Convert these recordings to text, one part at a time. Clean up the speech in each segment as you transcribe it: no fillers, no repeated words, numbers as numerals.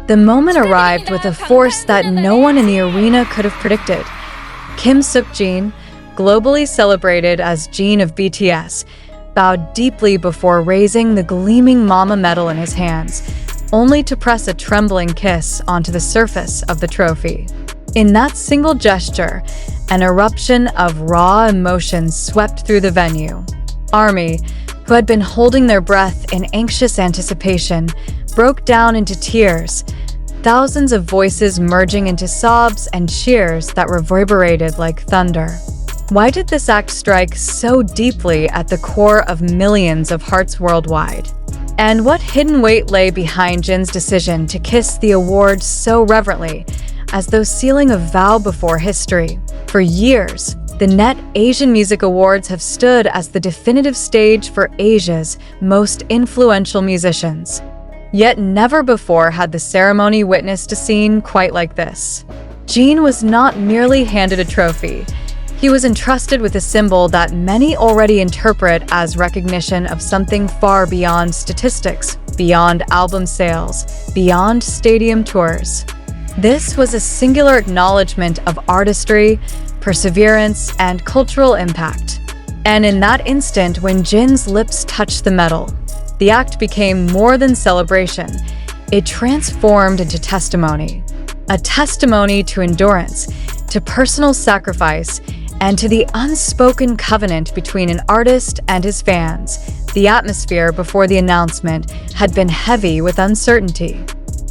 The moment arrived with a force that no one in the arena could have predicted. Kim Jin, globally celebrated as Jin of BTS, bowed deeply before raising the gleaming Mama medal in his hands, only to press a trembling kiss onto the surface of the trophy. In that single gesture, an eruption of raw emotions swept through the venue. ARMY, who had been holding their breath in anxious anticipation, broke down into tears, thousands of voices merging into sobs and cheers that reverberated like thunder. Why did this act strike so deeply at the core of millions of hearts worldwide? And what hidden weight lay behind Jin's decision to kiss the award so reverently, as though sealing a vow before history? For years, the Net Asian Music Awards have stood as the definitive stage for Asia's most influential musicians. Yet never before had the ceremony witnessed a scene quite like this. Jin was not merely handed a trophy. He was entrusted with a symbol that many already interpret as recognition of something far beyond statistics, beyond album sales, beyond stadium tours. This was a singular acknowledgement of artistry, perseverance, and cultural impact. And in that instant, when Jin's lips touched the medal, the act became more than celebration. It transformed into testimony. A testimony to endurance, to personal sacrifice, and to the unspoken covenant between an artist and his fans. The atmosphere before the announcement had been heavy with uncertainty.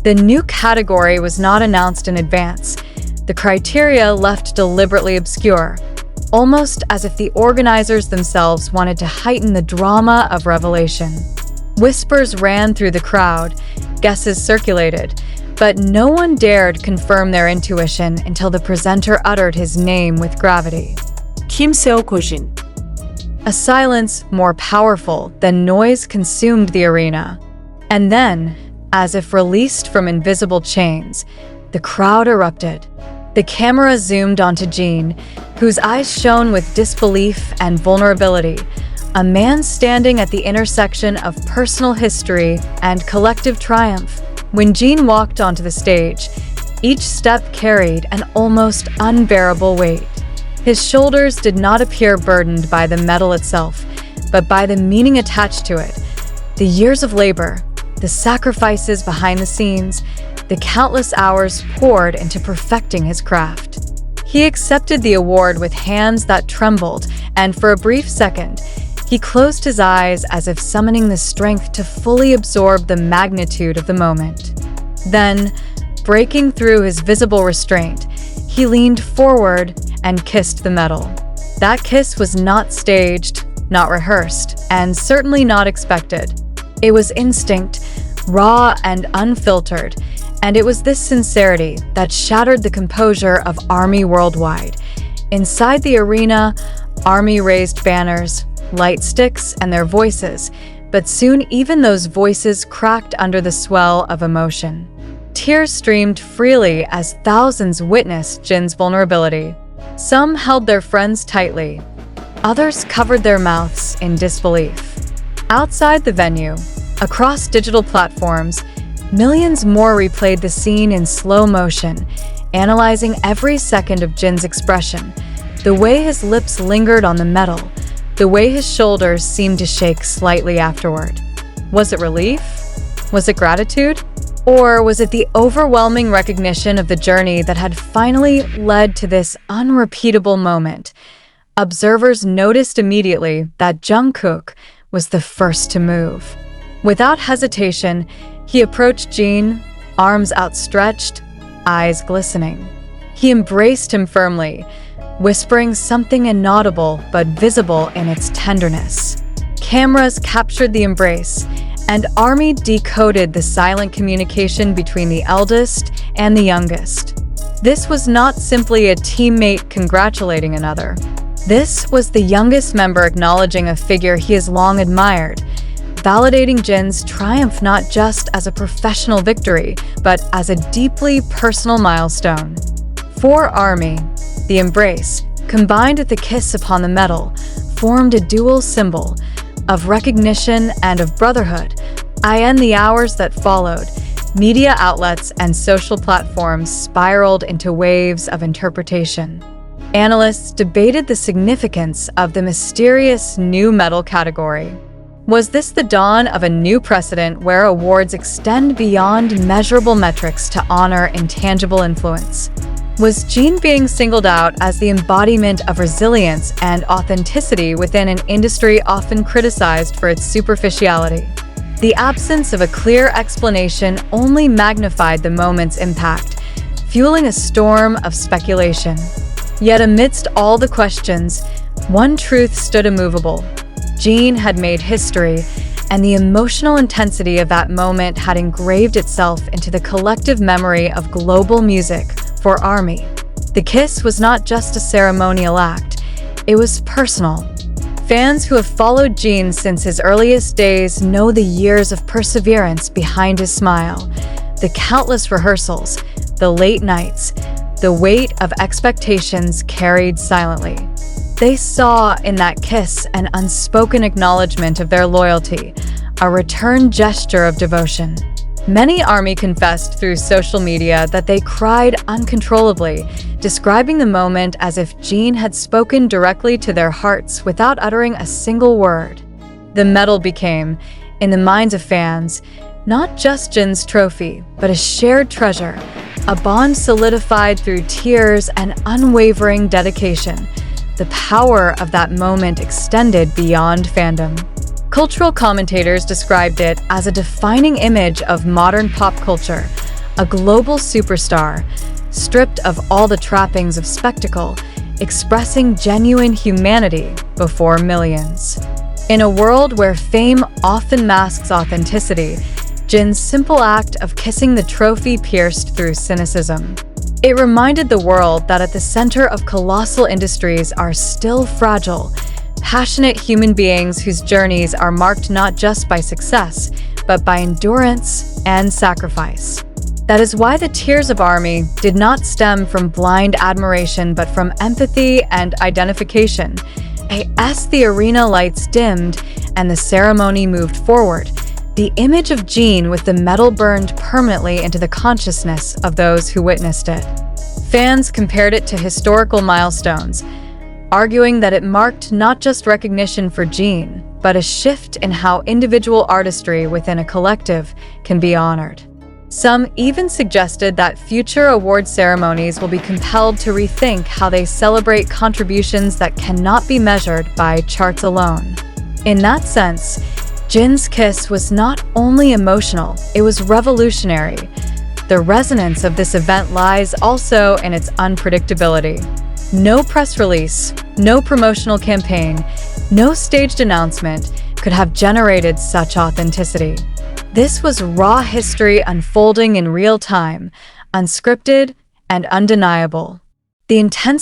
The new category was not announced in advance. The criteria left deliberately obscure, almost as if the organizers themselves wanted to heighten the drama of revelation. Whispers ran through the crowd, guesses circulated, but no one dared confirm their intuition until the presenter uttered his name with gravity. Kim Jin. A silence more powerful than noise consumed the arena. And then, as if released from invisible chains, the crowd erupted. The camera zoomed onto Jin, whose eyes shone with disbelief and vulnerability, a man standing at the intersection of personal history and collective triumph. When Jin walked onto the stage, each step carried an almost unbearable weight. His shoulders did not appear burdened by the medal itself, but by the meaning attached to it. The years of labor, the sacrifices behind the scenes, the countless hours poured into perfecting his craft. He accepted the award with hands that trembled, and for a brief second, he closed his eyes as if summoning the strength to fully absorb the magnitude of the moment. Then, breaking through his visible restraint, he leaned forward and kissed the medal. That kiss was not staged, not rehearsed, and certainly not expected. It was instinct, raw and unfiltered, and it was this sincerity that shattered the composure of ARMY worldwide. Inside the arena, ARMY raised banners, light sticks, and their voices, but soon even those voices cracked under the swell of emotion. Tears streamed freely as thousands witnessed Jin's vulnerability. Some held their friends tightly. Others covered their mouths in disbelief. Outside the venue, across digital platforms, millions more replayed the scene in slow motion, analyzing every second of Jin's expression, the way his lips lingered on the medal, the way his shoulders seemed to shake slightly afterward. Was it relief? Was it gratitude? Or was it the overwhelming recognition of the journey that had finally led to this unrepeatable moment? Observers noticed immediately that Jungkook was the first to move. Without hesitation, he approached Jin, arms outstretched, eyes glistening. He embraced him firmly, whispering something inaudible but visible in its tenderness. Cameras captured the embrace, and ARMY decoded the silent communication between the eldest and the youngest. This was not simply a teammate congratulating another. This was the youngest member acknowledging a figure he has long admired, validating Jin's triumph not just as a professional victory, but as a deeply personal milestone. For ARMY, the embrace, combined with the kiss upon the medal, formed a dual symbol of recognition and of brotherhood. In the hours that followed, Media outlets and social platforms spiraled into waves of interpretation. Analysts debated the significance of the mysterious new medal category. Was this the dawn of a new precedent where awards extend beyond measurable metrics to honor intangible influence? Was Jin being singled out as the embodiment of resilience and authenticity within an industry often criticized for its superficiality? The absence of a clear explanation only magnified the moment's impact, fueling a storm of speculation. Yet amidst all the questions, one truth stood immovable. Jin had made history, and the emotional intensity of that moment had engraved itself into the collective memory of global music for ARMY. The kiss was not just a ceremonial act, it was personal. Fans who have followed Jin since his earliest days know the years of perseverance behind his smile, the countless rehearsals, the late nights, the weight of expectations carried silently. They saw in that kiss an unspoken acknowledgement of their loyalty, a return gesture of devotion. Many ARMY confessed through social media that they cried uncontrollably, describing the moment as if Jin had spoken directly to their hearts without uttering a single word. The medal became, in the minds of fans, not just Jin's trophy, but a shared treasure, a bond solidified through tears and unwavering dedication. The power of that moment extended beyond fandom. Cultural commentators described it as a defining image of modern pop culture, a global superstar, stripped of all the trappings of spectacle, expressing genuine humanity before millions. In a world where fame often masks authenticity, Jin's simple act of kissing the trophy pierced through cynicism. It reminded the world that at the center of colossal industries are still fragile, passionate human beings whose journeys are marked not just by success, but by endurance and sacrifice. That is why the tears of ARMY did not stem from blind admiration, but from empathy and identification. As the arena lights dimmed and the ceremony moved forward, the image of Jin with the medal burned permanently into the consciousness of those who witnessed it. Fans compared it to historical milestones, arguing that it marked not just recognition for Jin, but a shift in how individual artistry within a collective can be honored. Some even suggested that future award ceremonies will be compelled to rethink how they celebrate contributions that cannot be measured by charts alone. In that sense, Jin's kiss was not only emotional, it was revolutionary. The resonance of this event lies also in its unpredictability. No press release, no promotional campaign, no staged announcement could have generated such authenticity. This was raw history unfolding in real time, unscripted and undeniable. The intense